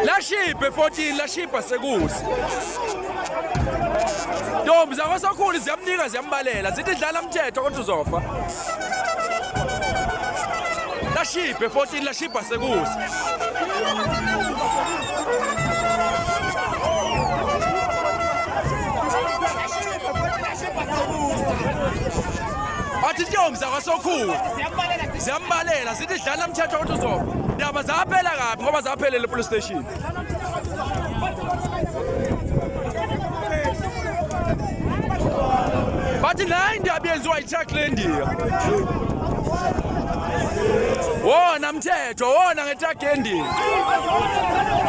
Lashiphe 14 lashipha sekusi. Ntombi zakwaSokhulu ziyamnika ziyambalela zithi dlala umthetho kodwa uzofa. Lashiphe 14 lashipha sekusi. Athi ntombi zakwaSokhulu ziyambalela zithi dlala umthetho kodwa uzofa. Ndaba zaphela kabi ngoba zaphelele police station. Bathi la indaba yenziwa yi-truck lendiya. Wona mthetho wona nge-truck yendiya.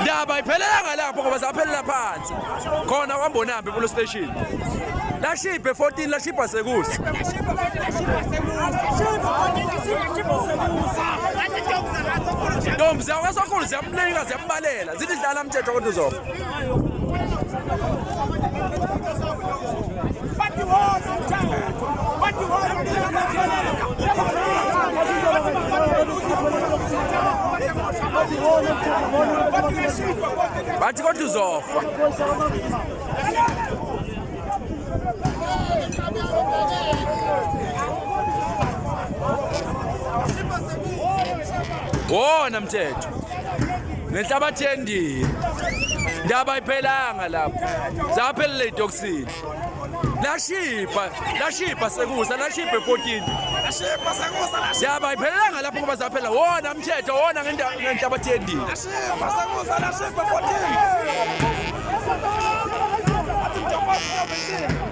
Ndaba iphelelanga lapho ngoba zaphelela phansi. Khona kwambonambi police station. Lashiphe 14 lashipha sekusi. Ntombi zakwaSokhulu ziyamnika ziyambalela zithi dlala umthetho kodwa uzofa. Bathi kodwa uzofa. Wona mthetho ngenhlabathi yendiya. Ndaba ayiphelanga lapho. Zaphelele idoksini. Lashipha sekusa lashiphe 14. Lashipha sekusa lashipha. Ndaba ayiphelanga lapho ngoba zaphela wona mthetho wona ngenhlabathi yendiya. Lashipha sekusa lashipha 14.